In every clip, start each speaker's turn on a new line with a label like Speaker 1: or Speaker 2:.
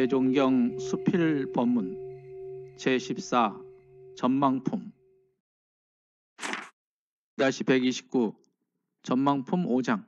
Speaker 1: 세종경 수필법문 제14 전망품 -129 전망품 5장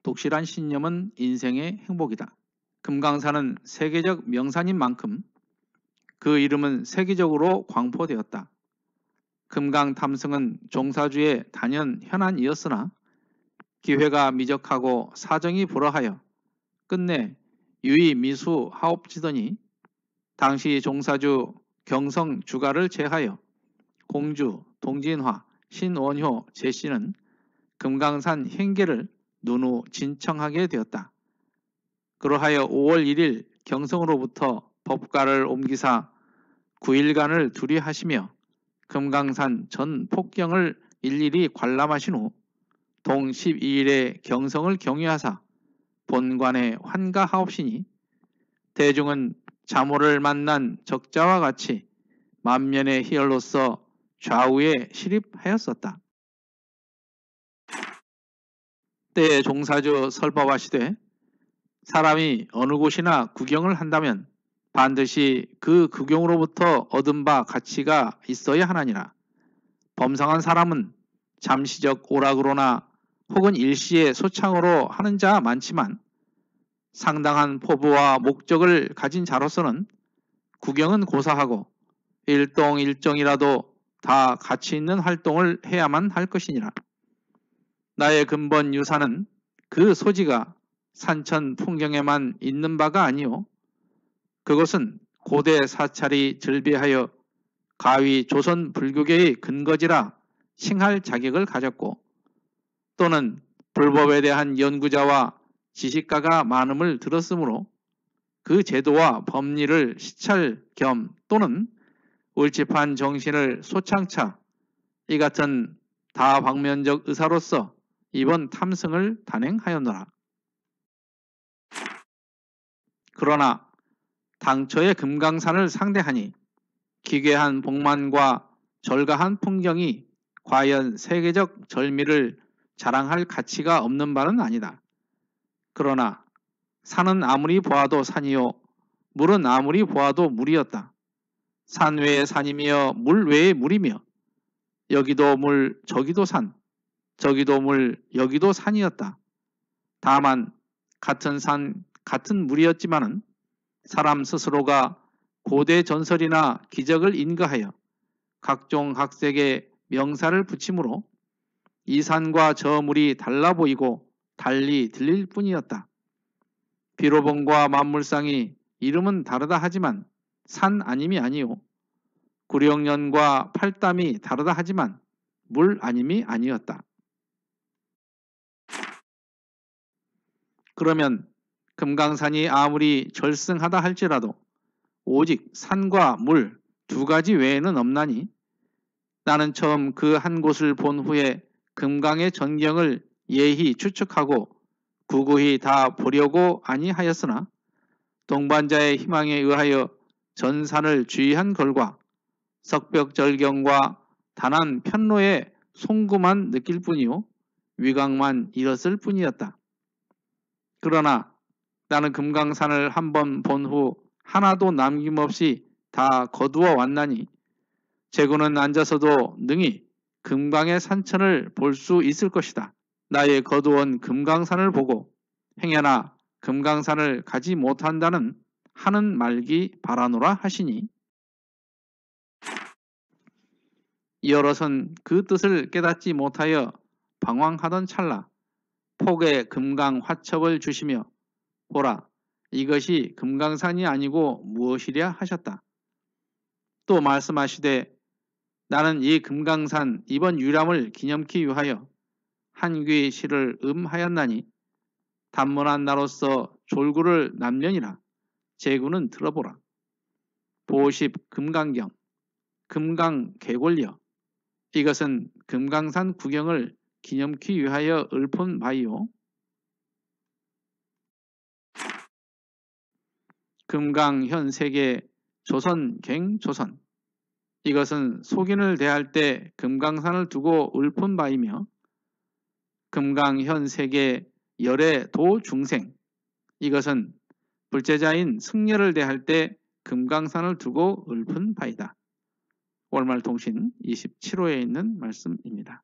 Speaker 1: 독실한 신념은 인생의 행복이다. 금강산은 세계적 명산인 만큼 그 이름은 세계적으로 광포되었다. 금강 탐승은 종사주의 단연 현안이었으나 기회가 미적하고 사정이 불허하여 끝내 유의미수 하옵지더니 당시 종사주 경성 주가를 제하여 공주, 동진화, 신원효 제씨는 금강산 행계를 누누 진청하게 되었다. 그러하여 5월 1일 경성으로부터 법가를 옮기사 9일간을 두리하시며 금강산 전 폭경을 일일이 관람하신 후 동 12일에 경성을 경유하사 본관에 환가하옵시니 대중은 자모를 만난 적자와 같이 만면의 희열로서 좌우에 실입하였었다. 때에 종사주 설법하시되 사람이 어느 곳이나 구경을 한다면 반드시 그 구경으로부터 얻은 바 가치가 있어야 하나니라. 범상한 사람은 잠시적 오락으로나 혹은 일시의 소창으로 하는 자 많지만 상당한 포부와 목적을 가진 자로서는 구경은 고사하고 일동일정이라도 다 가치 있는 활동을 해야만 할 것이니라. 나의 근본 유산은 그 소지가 산천 풍경에만 있는 바가 아니오 그것은 고대 사찰이 즐비하여 가위 조선 불교계의 근거지라 칭할 자격을 가졌고 또는 불법에 대한 연구자와 지식가가 많음을 들었으므로 그 제도와 법리를 시찰 겸 또는 울집한 정신을 소창차 이 같은 다방면적 의사로서 이번 탐승을 단행하였노라. 그러나 당초의 금강산을 상대하니 기괴한 복만과 절가한 풍경이 과연 세계적 절미를 자랑할 가치가 없는 바는 아니다. 그러나 산은 아무리 보아도 산이요 물은 아무리 보아도 물이었다. 산 외의 산이며 물 외의 물이며 여기도 물 저기도 산 저기도 물 여기도 산이었다. 다만 같은 산 같은 물이었지만은 사람 스스로가 고대 전설이나 기적을 인거하여 각종 각색의 명사를 붙임으로 이 산과 저 물이 달라 보이고 달리 들릴 뿐이었다. 비로봉과 만물상이 이름은 다르다 하지만 산 아님이 아니오 구룡년과 팔담이 다르다 하지만 물 아님이 아니었다. 그러면 금강산이 아무리 절승하다 할지라도 오직 산과 물 두 가지 외에는 없나니 나는 처음 그 한 곳을 본 후에 금강의 전경을 예히 추측하고 구구히 다 보려고 아니하였으나 동반자의 희망에 의하여 전산을 주의한 결과 석벽절경과 단한 편로의 송구만 느낄 뿐이요 위강만 잃었을 뿐이었다. 그러나 나는 금강산을 한번 본 후 하나도 남김없이 다 거두어 왔나니 제구는 앉아서도 능히 금강의 산천을 볼 수 있을 것이다. 나의 거두온 금강산을 보고 행여나 금강산을 가지 못한다는 하는 말기 바라노라 하시니 이어로선 그 뜻을 깨닫지 못하여 방황하던 찰나 폭에 금강 화첩을 주시며 보라 이것이 금강산이 아니고 무엇이랴 하셨다. 또 말씀하시되 나는 이 금강산 이번 유람을 기념키 위하여 한귀 시를 음하였나니 단문한 나로서 졸구를 남년이라 제구는 들어보라. 보십 금강경 금강 개골려 이것은 금강산 구경을 기념키 위하여 읊은 바이요. 금강 현세계 조선 갱조선 이것은 속인을 대할 때 금강산을 두고 읊은 바이며 금강 현세계 열의 도중생 이것은 불제자인 승려를 대할 때 금강산을 두고 읊은 바이다. 월말통신 27호에 있는 말씀입니다.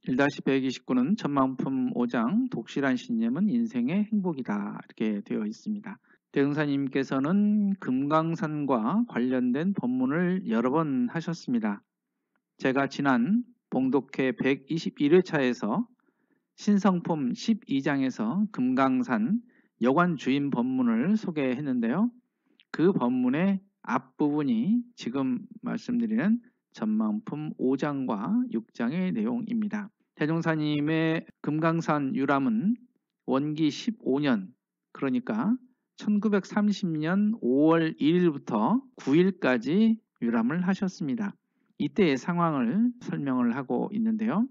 Speaker 1: (1-129는) 천만품 5장 독실한 신념은 인생의 행복이다 이렇게 되어 있습니다. 대흥사님께서는 금강산과 관련된 법문을 여러 번 하셨습니다. 제가 지난 봉독회 121회차에서 신성품 12장에서 금강산 여관주임 법문을 소개했는데요. 그 법문의 앞부분이 지금 말씀드리는 전망품 5장과 6장의 내용입니다. 대종사님의 금강산 유람은 원기 15년, 그러니까 1930년 5월 1일부터 9일까지 유람을 하셨습니다. 이때의 상황을 설명을 하고 있는데요.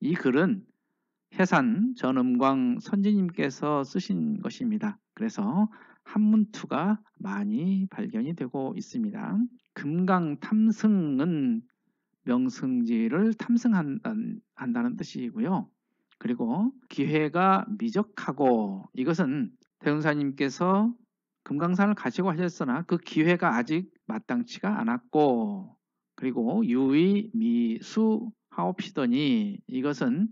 Speaker 1: 이 글은 해산 전음광 선지님께서 쓰신 것입니다. 그래서 한문투가 많이 발견이 되고 있습니다. 금강 탐승은 명승지를 탐승한다는 뜻이고요. 그리고 기회가 미적하고, 이것은 대운사님께서 금강산을 가시고 하셨으나 그 기회가 아직 마땅치가 않았고, 그리고 유의 미수 하옵시더니, 이것은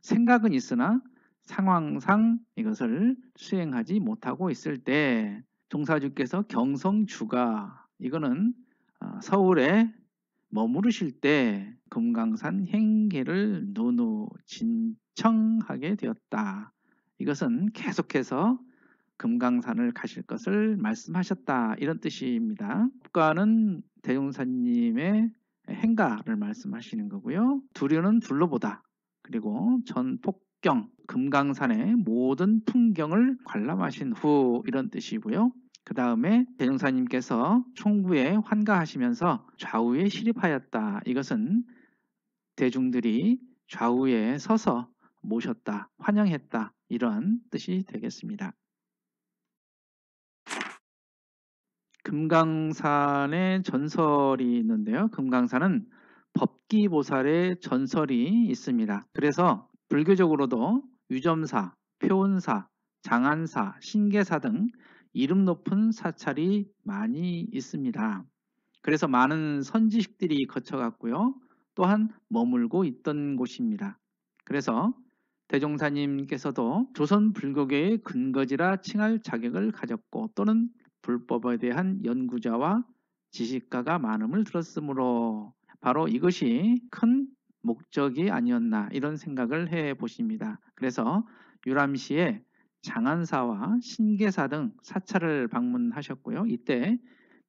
Speaker 1: 생각은 있으나 상황상 이것을 수행하지 못하고 있을 때 종사주께서 경성주가, 이거는 서울에 머무르실 때 금강산 행계를 누누 진청하게 되었다. 이것은 계속해서 금강산을 가실 것을 말씀하셨다, 이런 뜻입니다. 국가는 대종사님의 행가를 말씀하시는 거고요. 두려는 둘러보다, 그리고 전폭경, 금강산의 모든 풍경을 관람하신 후, 이런 뜻이고요. 그 다음에 대종사님께서 총부에 환가하시면서 좌우에 실입하였다. 이것은 대중들이 좌우에 서서 모셨다, 환영했다, 이런 뜻이 되겠습니다. 금강산에 전설이 있는데요. 금강산은 법기보살의 전설이 있습니다. 그래서 불교적으로도 유점사, 표운사, 장안사, 신계사 등 이름 높은 사찰이 많이 있습니다. 그래서 많은 선지식들이 거쳐갔고요. 또한 머물고 있던 곳입니다. 그래서 대종사님께서도 조선 불교계의 근거지라 칭할 자격을 가졌고, 또는 불법에 대한 연구자와 지식가가 많음을 들었으므로 바로 이것이 큰 목적이 아니었나, 이런 생각을 해 보십니다. 그래서 유람시에 장안사와 신계사 등 사찰을 방문하셨고요. 이때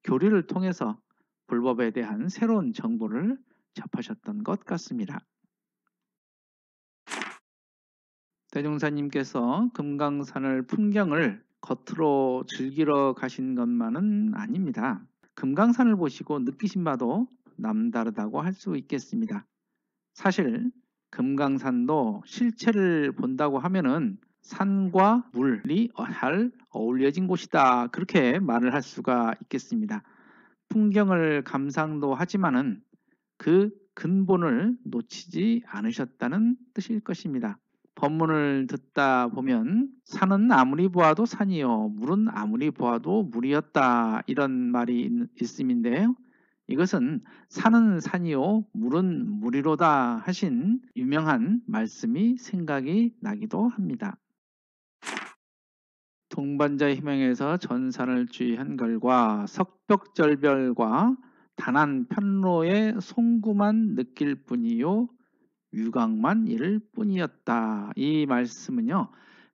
Speaker 1: 교리를 통해서 불법에 대한 새로운 정보를 접하셨던 것 같습니다. 대종사님께서 금강산을 풍경을 겉으로 즐기러 가신 것만은 아닙니다. 금강산을 보시고 느끼신 바도 남다르다고 할 수 있겠습니다. 사실 금강산도 실체를 본다고 하면은 산과 물이 잘 어울려진 곳이다, 그렇게 말을 할 수가 있겠습니다. 풍경을 감상도 하지만은 그 근본을 놓치지 않으셨다는 뜻일 것입니다. 법문을 듣다 보면 산은 아무리 보아도 산이요, 물은 아무리 보아도 물이었다, 이런 말이 있음인데요. 이것은 산은 산이요, 물은 물이로다 하신 유명한 말씀이 생각이 나기도 합니다. 동반자 희명에서 전산을 주의한 결과 석벽절별과 단한 편로의 송구만 느낄 뿐이요 유광만 이를 뿐이었다. 이 말씀은요,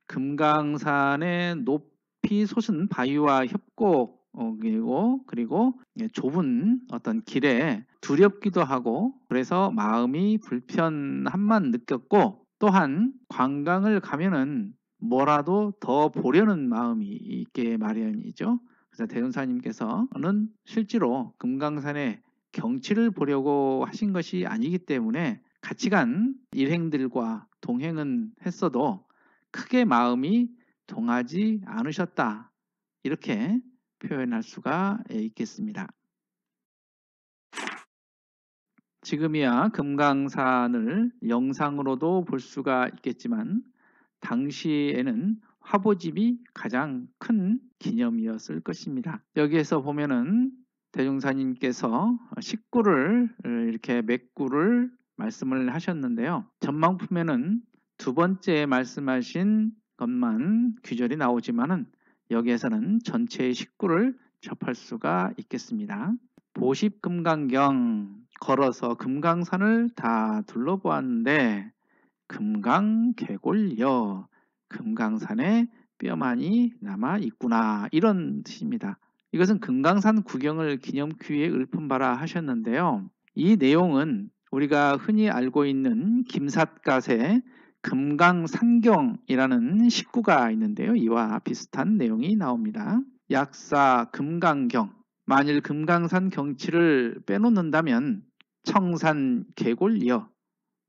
Speaker 1: 금강산의 높이 솟은 바위와 협곡이고, 그리고 좁은 어떤 길에 두렵기도 하고, 그래서 마음이 불편함만 느꼈고, 또한 관광을 가면은 뭐라도 더 보려는 마음이 있게 마련이죠. 그래서 대운사님께서는 실제로 금강산의 경치를 보려고 하신 것이 아니기 때문에 같이 간 일행들과 동행은 했어도 크게 마음이 동하지 않으셨다, 이렇게 표현할 수가 있겠습니다. 지금이야 금강산을 영상으로도 볼 수가 있겠지만 당시에는 화보집이 가장 큰 기념이었을 것입니다. 여기에서 보면은 대종사님께서 식구를 이렇게 몇 구를 말씀을 하셨는데요. 전망품에는 두 번째 말씀하신 것만 귀절이 나오지만은 여기에서는 전체의 식구를 접할 수가 있겠습니다. 보십금강경 걸어서 금강산을 다 둘러보았는데 금강계골여 금강산에 뼈만이 남아 있구나 이런 뜻입니다. 이것은 금강산 구경을 기념큐에 읊은바라 하셨는데요. 이 내용은 우리가 흔히 알고 있는 김삿갓의 금강산경이라는 식구가 있는데요. 이와 비슷한 내용이 나옵니다. 약사 금강경 만일 금강산 경치를 빼놓는다면 청산 계골여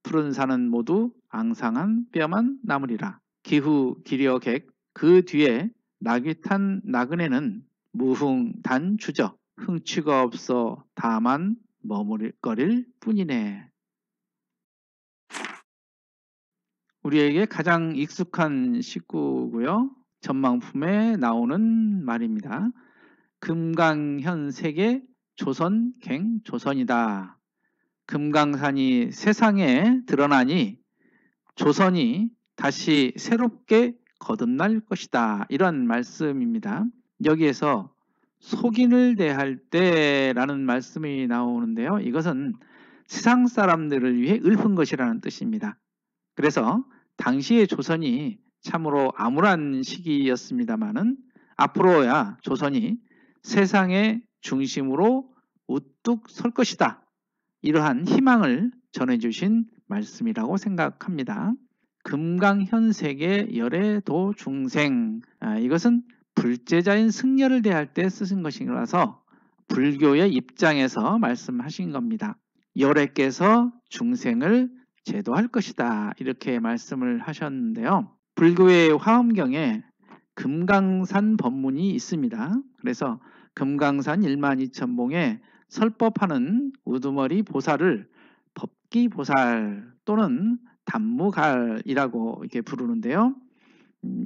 Speaker 1: 푸른 산은 모두 앙상한 뼈만 남으리라. 기후 기려객 그 뒤에 낙이 탄 나그네는 무흥단 주저 흥취가 없어 다만 머무를거릴 뿐이네. 우리에게 가장 익숙한 식구고요. 전망품에 나오는 말입니다. 금강현색의 조선갱 조선이다. 금강산이 세상에 드러나니 조선이 다시 새롭게 거듭날 것이다. 이런 말씀입니다. 여기에서 속인을 대할 때라는 말씀이 나오는데요. 이것은 세상 사람들을 위해 읊은 것이라는 뜻입니다. 그래서 당시의 조선이 참으로 암울한 시기였습니다마는 앞으로야 조선이 세상의 중심으로 우뚝 설 것이다. 이러한 희망을 전해주신 말씀이라고 생각합니다. 금강현색의 열애도 중생 이것은 불제자인 승려를 대할 때 쓰신 것이라서 불교의 입장에서 말씀하신 겁니다. 열애께서 중생을 제도할 것이다 이렇게 말씀을 하셨는데요. 불교의 화엄경에 금강산 법문이 있습니다. 그래서 금강산 12,000봉에 설법하는 우두머리 보살을 법기보살 또는 단무갈이라고 이렇게 부르는데요.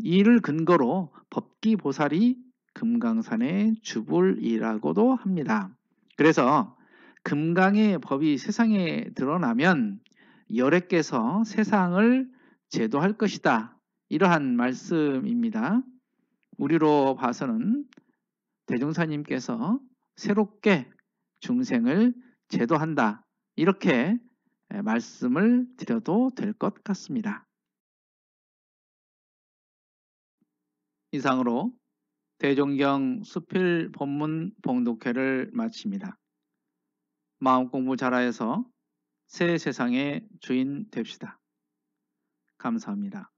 Speaker 1: 이를 근거로 법기보살이 금강산의 주불이라고도 합니다. 그래서 금강의 법이 세상에 드러나면 열애께서 세상을 제도할 것이다. 이러한 말씀입니다. 우리로 봐서는 대종사님께서 새롭게 중생을 제도한다. 이렇게 말씀을 드려도 될 것 같습니다. 이상으로 대종경 수필 법문 봉독회를 마칩니다. 마음공부 잘하여서 새 세상의 주인 됩시다. 감사합니다.